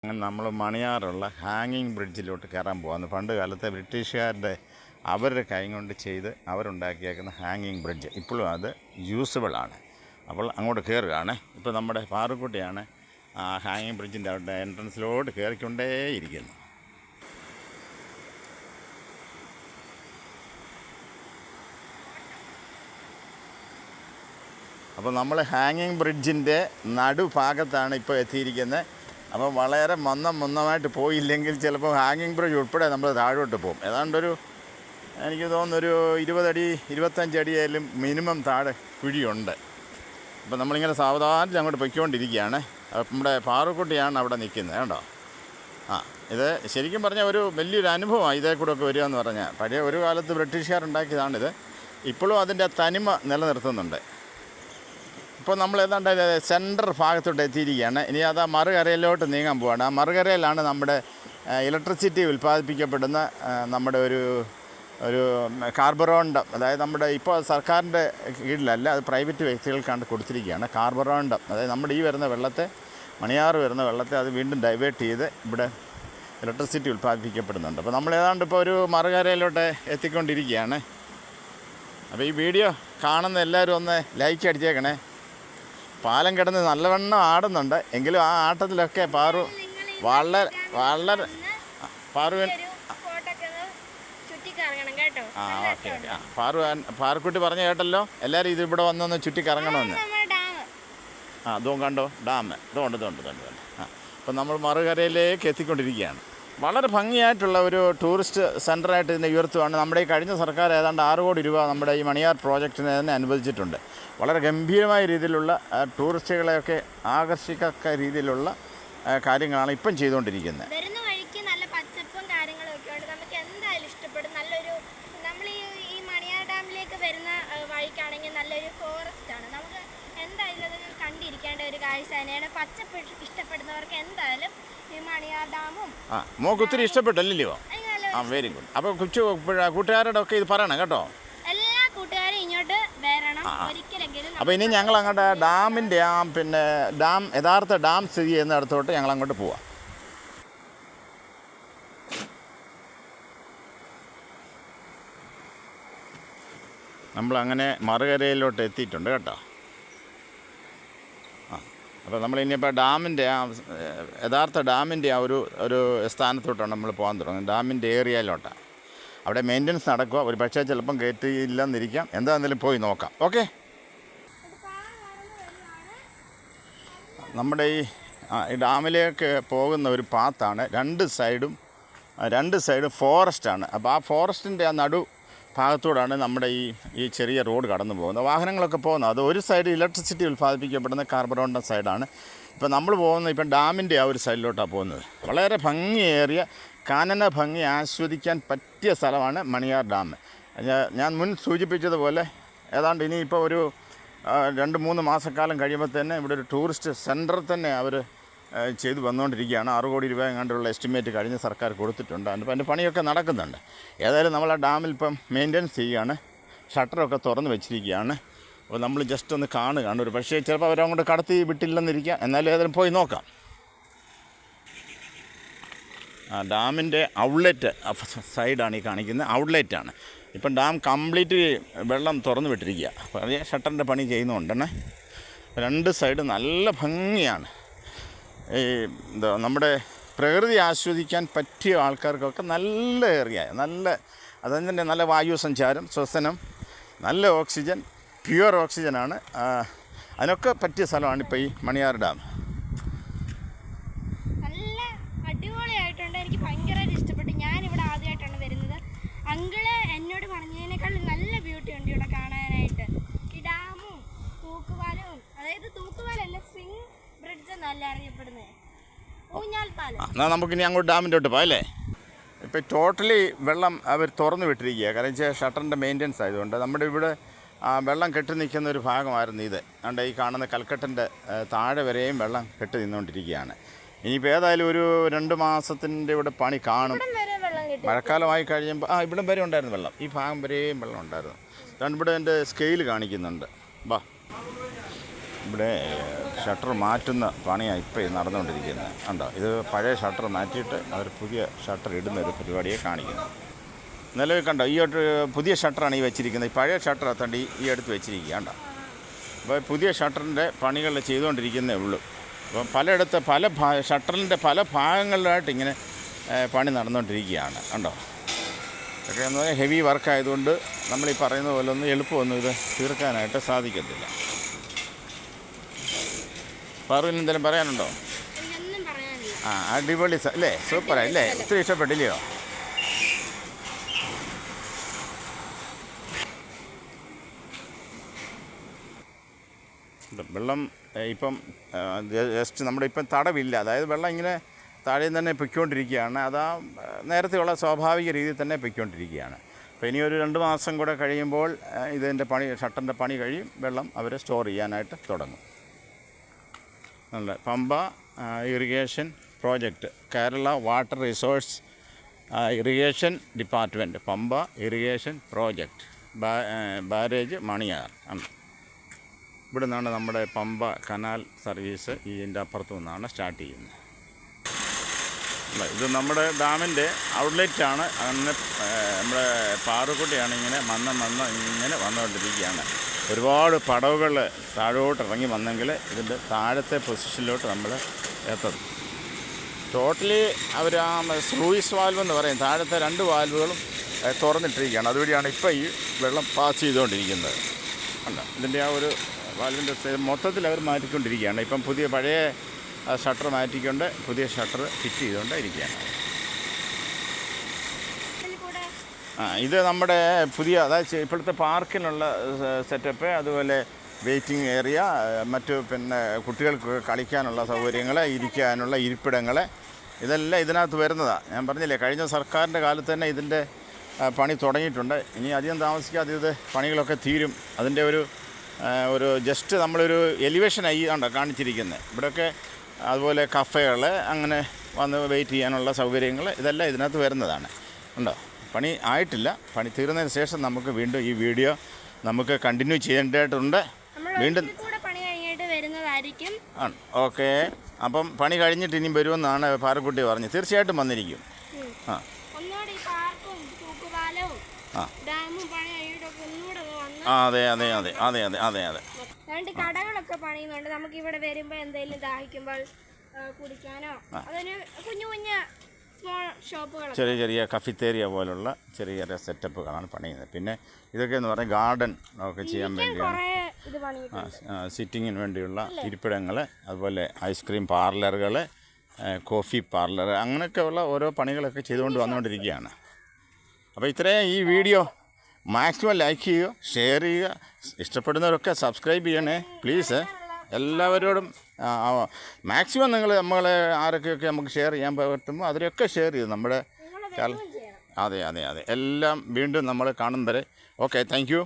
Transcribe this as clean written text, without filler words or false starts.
അങ്ങനെ നമ്മൾ മണിയാറുള്ള ഹാങ്ങിങ് ബ്രിഡ്ജിലോട്ട് കയറാൻ പോകുന്നു. പണ്ട് കാലത്തെ ബ്രിട്ടീഷുകാരുടെ അവരുടെ കൈ കൊണ്ട് ചെയ്ത് അവരുണ്ടാക്കിയേക്കുന്ന ഹാങ്ങിങ് ബ്രിഡ്ജ് ഇപ്പോഴും അത് യൂസബിളാണ്. അപ്പോൾ അങ്ങോട്ട് കയറുകയാണ്. ഇപ്പോൾ നമ്മുടെ പാറുക്കുട്ടിയാണ് ആ ഹാങ്ങിങ് ബ്രിഡ്ജിൻ്റെ അവിടെ എൻട്രൻസിലോട്ട് കയറിക്കൊണ്ടേയിരിക്കുന്നു. അപ്പോൾ നമ്മൾ ഹാങ്ങിങ് ബ്രിഡ്ജിൻ്റെ നടുഭാഗത്താണ് ഇപ്പോൾ എത്തിയിരിക്കുന്നത്. അപ്പോൾ വളരെ മന്ദമായിട്ട് പോയില്ലെങ്കിൽ ചിലപ്പോൾ ഹാങ്ങിങ് ബ്രിഡ്ജ് ഉൾപ്പെടെ നമ്മൾ താഴോട്ട് പോകും. ഏതാണ്ടൊരു എനിക്ക് തോന്നുന്നൊരു 20 അടി 25 അടിയായാലും മിനിമം താഴെ കുഴിയുണ്ട്. അപ്പോൾ നമ്മളിങ്ങനെ സാവധാനത്തിൽ അങ്ങോട്ട് പൊയ്ക്കൊണ്ടിരിക്കുകയാണ്. നമ്മുടെ പാറുക്കുട്ടിയാണ് അവിടെ നിൽക്കുന്നത് കേട്ടോ. ഇത് ശരിക്കും പറഞ്ഞാൽ ഒരു വലിയൊരു അനുഭവമാണ് ഇതേ കൂടെ ഒക്കെ വരിക എന്ന് പറഞ്ഞാൽ. പഴയ ഒരു കാലത്ത് ബ്രിട്ടീഷുകാരുണ്ടാക്കിയതാണിത്. ഇപ്പോഴും അതിൻ്റെ തനിമ നിലനിർത്തുന്നുണ്ട്. ഇപ്പോൾ നമ്മൾ ഏതാണ്ട് സെൻറ്റർ ഭാഗത്തോട്ട് എത്തിയിരിക്കുകയാണ്. ഇനി അത് ആ മറുകരയിലോട്ട് നീങ്ങാൻ പോവാണ്. ആ മറുകരയിലാണ് നമ്മുടെ ഇലക്ട്രിസിറ്റി ഉൽപ്പാദിപ്പിക്കപ്പെടുന്ന നമ്മുടെ ഒരു കാർബറോണ്ടം, അതായത് നമ്മുടെ ഇപ്പോൾ സർക്കാരിൻ്റെ കീഴിലല്ല, അത് പ്രൈവറ്റ് വ്യക്തികൾക്കാണ്ട് കൊടുത്തിരിക്കുകയാണ്. കാർബറോണ്ടം, അതായത് നമ്മുടെ ഈ വരുന്ന വെള്ളത്തെ, മണിയാറ് വരുന്ന വെള്ളത്തെ അത് വീണ്ടും ഡൈവേർട്ട് ചെയ്ത് ഇവിടെ ഇലക്ട്രിസിറ്റി ഉൽപ്പാദിപ്പിക്കപ്പെടുന്നുണ്ട്. അപ്പോൾ നമ്മൾ ഏതാണ്ട് ഇപ്പോൾ ഒരു മറുകരയിലോട്ട് എത്തിക്കൊണ്ടിരിക്കുകയാണ്. അപ്പോൾ ഈ വീഡിയോ കാണുന്ന എല്ലാവരും ഒന്ന് ലൈക്ക് അടിച്ചേക്കണേ. പാലം കിടന്ന് നല്ലവണ്ണം ആടുന്നുണ്ട്. എങ്കിലും ആ ആട്ടത്തിലൊക്കെ പാറു വളരെ ഓക്കെ പാറുക്കുട്ടി പറഞ്ഞു കേട്ടല്ലോ, എല്ലാവരും ഇത് ഇവിടെ വന്നൊന്ന് ചുറ്റിക്കറങ്ങണമെന്ന്. അതും കണ്ടോ ഡാം, ഇതുണ്ട്. അപ്പം നമ്മൾ മറുകരയിലേക്ക് എത്തിക്കൊണ്ടിരിക്കുകയാണ്. വളരെ ഭംഗിയായിട്ടുള്ള ഒരു ടൂറിസ്റ്റ് സെൻ്ററായിട്ട് ഇതിനെ ഉയർത്തുകയാണ്. നമ്മുടെ ഈ കഴിഞ്ഞ സർക്കാർ ഏതാണ്ട് 6 കോടി രൂപ നമ്മുടെ ഈ മണിയാർ പ്രോജക്റ്റിന് തന്നെ അനുവദിച്ചിട്ടുണ്ട്. വളരെ ഗംഭീരമായ രീതിയിലുള്ള ടൂറിസ്റ്റുകളെയൊക്കെ ആകർഷിക്കക്ക രീതിയിലുള്ള കാര്യങ്ങളാണ് ഇപ്പം ചെയ്തുകൊണ്ടിരിക്കുന്നത്. വരുന്ന വഴിക്ക് നല്ല പച്ചപ്പും കാര്യങ്ങളും ഒക്കെ ഉണ്ട്. നമുക്ക് എന്തായാലും ഇഷ്ടപ്പെടും. നല്ലൊരു നമ്മൾ ഈ മണിയാർ ഡാമിലേക്ക് വരുന്ന വഴിക്കാണെങ്കിൽ നല്ലൊരു ഫോറസ്റ്റാണ്. നമുക്ക് എന്തായാലും അത് കണ്ടിരിക്കേണ്ട ഒരു കാഴ്ച തന്നെയാണ്. പച്ചപ്പ് ഇഷ്ടപ്പെടുന്നവർക്ക് എന്തായാലും ഈ മണിയാർ ഡാമും മോക്ക് ഒത്തിരി ഇഷ്ടപ്പെട്ടല്ലോ. Very good. അപ്പോൾ കൂട്ടുകാരോട് ഒക്കെ ഇത് പറയണം കേട്ടോ. എല്ലാ കൂട്ടുകാരും ഇങ്ങോട്ട് വരണം ഒരിക്കലെങ്കിലും. അപ്പോൾ ഇനി ഞങ്ങൾ അങ്ങോട്ട് ഡാമിൻ്റെ ഡാം യഥാർത്ഥ ഡാം സ്ഥിതി ചെയ്യുന്നിടത്തോട്ട് ഞങ്ങൾ അങ്ങോട്ട് പോവാം. നമ്മളങ്ങനെ മറുകരയിലോട്ട് എത്തിയിട്ടുണ്ട് കേട്ടോ. അപ്പോൾ നമ്മളിനിയിപ്പോൾ ഡാമിൻ്റെ യഥാർത്ഥ ഡാമിൻ്റെ ഒരു സ്ഥാനത്തോട്ടാണ് നമ്മൾ പോകാൻ തുടങ്ങുന്നത്. ഡാമിൻ്റെ ഏരിയയിലോട്ടാണ്. അവിടെ മെയിൻ്റനൻസ് നടക്കുക. ഒരു പക്ഷേ ചിലപ്പം കയറ്റിയില്ലെന്നിരിക്കാം. എന്താണെങ്കിലും പോയി നോക്കാം. ഓക്കെ. നമ്മുടെ ഈ ഡാമിലേക്ക് പോകുന്ന ഒരു പാത്താണ്. രണ്ട് സൈഡും ഫോറസ്റ്റാണ്. അപ്പോൾ ആ ഫോറസ്റ്റിൻ്റെ ആ ഭാഗത്തൂടാണ് നമ്മുടെ ഈ ചെറിയ റോഡ് കടന്നു പോകുന്നത്. വാഹനങ്ങളൊക്കെ പോകുന്നത് അത് ഒരു സൈഡ് ഇലക്ട്രിസിറ്റി ഉൽപ്പാദിപ്പിക്കപ്പെടുന്ന കാർബറോണ്ടം സൈഡാണ്. ഇപ്പോൾ നമ്മൾ പോകുന്നത് ഇപ്പം ഡാമിൻ്റെ ആ ഒരു സൈഡിലോട്ടാണ് പോകുന്നത്. വളരെ ഭംഗിയേറിയ കാനന ഭംഗി ആസ്വദിക്കാൻ പറ്റിയ സ്ഥലമാണ് മണിയാർ ഡാം. ഞാൻ മുൻ സൂചിപ്പിച്ചതുപോലെ ഏതാണ്ട് ഇനിയിപ്പോൾ ഒരു 2-3 മാസക്കാലം കഴിയുമ്പോൾ തന്നെ ഇവിടെ ഒരു ടൂറിസ്റ്റ് സെൻറ്റർ തന്നെ അവർ ചെയ്തു വന്നുകൊണ്ടിരിക്കുകയാണ്. 6 കോടി രൂപ എങ്ങാണ്ടുള്ള എസ്റ്റിമേറ്റ് കഴിഞ്ഞ സർക്കാർ കൊടുത്തിട്ടുണ്ട്. അതിൻ്റെ പണിയൊക്കെ നടക്കുന്നുണ്ട്. ഏതായാലും നമ്മൾ ആ ഡാമിൽ ഇപ്പം മെയിൻ്റെനൻസ് ചെയ്യുകയാണ്. ഷട്ടറൊക്കെ തുറന്ന് വെച്ചിരിക്കുകയാണ്. അപ്പോൾ നമ്മൾ ജസ്റ്റ് ഒന്ന് കാണുകയാണ്. ഒരു പക്ഷേ ചിലപ്പോൾ അവരങ്ങോട്ട് കടത്തി വിട്ടില്ലെന്നിരിക്കാം. എന്നാലും ഏതായാലും പോയി നോക്കാം. ഡാമിൻ്റെ ഔട്ട്ലെറ്റ് സൈഡാണ് ഈ കാണിക്കുന്നത്. ഔട്ട്ലെറ്റാണ്. ഇപ്പം ഡാം കംപ്ലീറ്റ് വെള്ളം തുറന്ന് വിട്ടിരിക്കുക. അപ്പോൾ അതേ ഷട്ടറിൻ്റെ പണി ചെയ്യുന്നുണ്ടെന്നെ. 2 സൈഡ് നല്ല ഭംഗിയാണ്. നമ്മുടെ പ്രകൃതി ആസ്വദിക്കാൻ പറ്റിയ ആൾക്കാർക്കൊക്കെ നല്ല ഏറിയ അതിൻ്റെ നല്ല വായു സഞ്ചാരം, ശ്വസനം, നല്ല ഓക്സിജൻ, പ്യുവർ ഓക്സിജനാണ്. അതിനൊക്കെ പറ്റിയ സ്ഥലമാണ് ഇപ്പോൾ ഈ മണിയാർ ഡാം. നല്ല അടിപൊളിയായിട്ടുണ്ട്. എനിക്ക് ഭയങ്കരമായിട്ട് ഇഷ്ടപ്പെട്ടു. ഞാനിവിടെ ആദ്യമായിട്ടാണ് വരുന്നത്. അങ്കിള് എന്നോട് പറഞ്ഞതിനേക്കാൾ നല്ല ബ്യൂട്ടി ഉണ്ട് ഇവിടെ കാണാനായിട്ട്. ഈ ഡാമും തൂക്കുപാലവും, അതായത് തൂക്കുപാലല്ല, സ്വിംഗ് ബ്രിഡ്ജ് എന്നല്ല അറിയപ്പെടുന്നത്, ഊഞ്ഞാൽപ്പാലം. എന്നാൽ നമുക്കിനി അങ്ങോട്ട് ഡാമിൻ്റെ തൊട്ട് പോയല്ലേ. ഇപ്പോൾ ടോട്ടലി വെള്ളം അവർ തുറന്നു വിട്ടിരിക്കുക. കാരണം വെച്ചാൽ ഷട്ടറിൻ്റെ മെയിൻ്റനൻസ് ആയതുകൊണ്ട്. നമ്മുടെ ഇവിടെ വെള്ളം കെട്ടി നിൽക്കുന്ന ഒരു ഭാഗമായിരുന്നു ഇത്. അതുകൊണ്ട് ഈ കാണുന്ന കൽക്കെട്ടിൻ്റെ താഴെ വരെയും വെള്ളം കെട്ടി നിന്നുകൊണ്ടിരിക്കുകയാണ്. ഇനിയിപ്പോൾ ഏതായാലും ഒരു 2 മാസത്തിൻ്റെ ഇവിടെ പണി കാണും. മഴക്കാലമായി കഴിയുമ്പോൾ ഇവിടം വരെ ഉണ്ടായിരുന്നു വെള്ളം. ഈ ഭാഗം വരെയും വെള്ളം ഉണ്ടായിരുന്നു. അതുകൊണ്ട് ഇവിടെ എൻ്റെ സ്കെയിൽ കാണിക്കുന്നുണ്ട്. ഇവിടെ ഷട്ടർ മാറ്റുന്ന പണിയാണ് ഇപ്പോൾ ഈ നടന്നുകൊണ്ടിരിക്കുന്നത്. കണ്ടോ, ഇത് പഴയ ഷട്ടർ മാറ്റിയിട്ട് അവർ പുതിയ ഷട്ടർ ഇടുന്ന ഒരു പരിപാടിയെ കാണിക്കുന്നു. നിലവിൽ കണ്ടോ, ഈ ഒരു പുതിയ ഷട്ടറാണ് ഈ വെച്ചിരിക്കുന്നത്. ഈ പഴയ ഷട്ടർ എത്തണ്ട് ഈ അടുത്ത് വെച്ചിരിക്കുക. കണ്ടോ, അപ്പോൾ പുതിയ ഷട്ടറിൻ്റെ പണികൾ ചെയ്തുകൊണ്ടിരിക്കുന്നേ ഉള്ളൂ. അപ്പം പലയിടത്ത് ഷട്ടറിൻ്റെ പല ഭാഗങ്ങളിലായിട്ട് ഇങ്ങനെ പണി നടന്നുകൊണ്ടിരിക്കുകയാണ്. കണ്ടോ, ഒക്കെ എന്ന് പറഞ്ഞാൽ ഹെവി വർക്കായതുകൊണ്ട് നമ്മൾ ഈ പറയുന്ന പോലെ ഒന്നും എളുപ്പമൊന്നും ഇത് തീർക്കാനായിട്ട് സാധിക്കത്തില്ല. പാറുവിന് എന്തെങ്കിലും പറയാനുണ്ടോ? എനിക്കൊന്നും പറയാനില്ല. അടിപൊളി അല്ലേ, സൂപ്പറായി അല്ലേ, ഒത്തിരി ഇഷ്ടപ്പെട്ടില്ലയോ? വെള്ളം ഇപ്പം ജസ്റ്റ് നമ്മുടെ ഇപ്പം തടവില്ല, അതായത് വെള്ളം ഇങ്ങനെ താഴെ തന്നെ പൊയ്ക്കൊണ്ടിരിക്കുകയാണ്. അതാ നേരത്തെയുള്ള സ്വാഭാവിക രീതിയിൽ തന്നെ പൊയ്ക്കൊണ്ടിരിക്കുകയാണ്. അപ്പോൾ ഇനി ഒരു 2 മാസം കൂടെ കഴിയുമ്പോൾ ഇതിൻ്റെ ഷട്ടറിൻ്റെ പണി കഴിയും, വെള്ളം അവർ സ്റ്റോർ ചെയ്യാനായിട്ട് തുടങ്ങും. നല്ല Pamba irrigation project, Kerala water resource irrigation department, Pamba irrigation project, barrage Maniyar. ഇവിടെ നിന്നാണ് നമ്മുടെ പമ്പ കനാൽ സർവീസ് ഇതിൻ്റെ അപ്പുറത്തു നിന്നാണ് സ്റ്റാർട്ട് ചെയ്യുന്നത്. ഇത് നമ്മുടെ ഡാമിൻ്റെ ഔട്ട്ലെറ്റാണ്. അങ്ങനെ നമ്മുടെ പാറുക്കുട്ടിയാണ് ഇങ്ങനെ ഇങ്ങനെ വന്നുകൊണ്ടിരിക്കുകയാണ്. ഒരുപാട് പടവുകൾ താഴോട്ട് ഇറങ്ങി വന്നെങ്കിൽ ഇതിൻ്റെ താഴത്തെ പൊസിഷനിലോട്ട് നമ്മൾ എത്തും. ടോട്ടലി അവർ സ്ലൂയിസ് വാൽവ് എന്ന് പറയും, താഴത്തെ 2 വാൽവുകളും തുറന്നിട്ടിരിക്കുകയാണ്. അതുവഴിയാണ് ഇപ്പോൾ ഈ വെള്ളം പാസ് ചെയ്തുകൊണ്ടിരിക്കുന്നത്. അല്ല, ഇതിൻ്റെ ആ ഒരു വാൽവിൻ്റെ മൊത്തത്തിൽ അവർ മാറ്റിക്കൊണ്ടിരിക്കുകയാണ്. ഇപ്പം പഴയ ഷട്ടർ മാറ്റിക്കൊണ്ട് പുതിയ ഷട്ടർ ഫിറ്റ് ചെയ്തുകൊണ്ട് ഇരിക്കുകയാണ്. ഇത് നമ്മുടെ പുതിയ, അതായത് ഇപ്പോഴത്തെ പാർക്കിനുള്ള സെറ്റപ്പ്, അതുപോലെ വെയിറ്റിംഗ് ഏരിയ, മറ്റു പിന്നെ കുട്ടികൾക്ക് കളിക്കാനുള്ള സൗകര്യങ്ങൾ, ഇരിക്കാനുള്ള ഇരിപ്പിടങ്ങൾ, ഇതെല്ലാം ഇതിനകത്ത് വരുന്നതാണ്. ഞാൻ പറഞ്ഞില്ലേ, കഴിഞ്ഞ സർക്കാരിൻ്റെ കാലത്ത് തന്നെ ഇതിൻ്റെ പണി തുടങ്ങിയിട്ടുണ്ട്. ഇനി അധികം താമസിക്കാതെ ഇത് പണികളൊക്കെ തീരും. അതിൻ്റെ ഒരു ജസ്റ്റ് നമ്മളൊരു എലിവേഷനായി കണ്ടോ കാണിച്ചിരിക്കുന്നത്. ഇവിടെയൊക്കെ അതുപോലെ കഫേകൾ, അങ്ങനെ വന്ന് വെയിറ്റ് ചെയ്യാനുള്ള സൗകര്യങ്ങൾ, ഇതെല്ലാം ഇതിനകത്ത് വരുന്നതാണ്. ഉണ്ടോ, പണി ആയിട്ടില്ല. പണി തീർന്നതിന് ശേഷം നമുക്ക് വീണ്ടും ഈ വീഡിയോ നമുക്ക് കണ്ടിന്യൂ ചെയ്യേണ്ടതായിട്ടുണ്ട്. വീണ്ടും പണി കഴിഞ്ഞിട്ട് വരുന്നതായിരിക്കും. ഓക്കെ, അപ്പം പണി കഴിഞ്ഞിട്ട് ഇനിയും വരുമെന്നാണ് പാറക്കുട്ടി പറഞ്ഞത്. തീർച്ചയായിട്ടും വന്നിരിക്കും. അതെ അതെ അതെ അതെ അതെ അതെ അതെ രണ്ട് കടകളൊക്കെ പണിയുന്നുണ്ട്. നമുക്ക് ഇവിടെ വരുമ്പോൾ എന്തെങ്കിലും ദാഹിക്കുമ്പോൾ കുടിക്കാനോ, അതിന് കുഞ്ഞു കുഞ്ഞു സ്മോൾ ഷോപ്പുകൾ, ചെറിയ കഫിത്തേരിയ പോലുള്ള ചെറിയ സെറ്റപ്പുകളാണ് പണിയുന്നത്. പിന്നെ ഇതൊക്കെ എന്ന് പറഞ്ഞാൽ ഗാർഡൻ ഒക്കെ ചെയ്യാൻ വേണ്ടിയാണ്, സിറ്റിങ്ങിന് വേണ്ടിയുള്ള ഇരിപ്പിടങ്ങൾ, അതുപോലെ ഐസ്ക്രീം പാർലറുകൾ, കോഫി പാർലർ, അങ്ങനെയൊക്കെയുള്ള ഓരോ പണികളൊക്കെ ചെയ്തുകൊണ്ട് വന്നുകൊണ്ടിരിക്കുകയാണ്. അപ്പോൾ ഇത്രയും ഈ വീഡിയോ മാക്സിമം ലൈക്ക് ചെയ്യുക, ഷെയർ ചെയ്യുക, ഇഷ്ടപ്പെടുന്നവരൊക്കെ സബ്സ്ക്രൈബ് ചെയ്യണേ പ്ലീസ്. എല്ലാവരോടും മാക്സിമം നമ്മളെ ആരൊക്കെയൊക്കെ നമുക്ക് ഷെയർ ചെയ്യാൻ പറ്റുമ്പോൾ അതിലൊക്കെ ഷെയർ ചെയ്തു നമ്മുടെ. അതെ അതെ അതെ, എല്ലാം വീണ്ടും നമ്മൾ കാണും വരെ. Okay, thank you.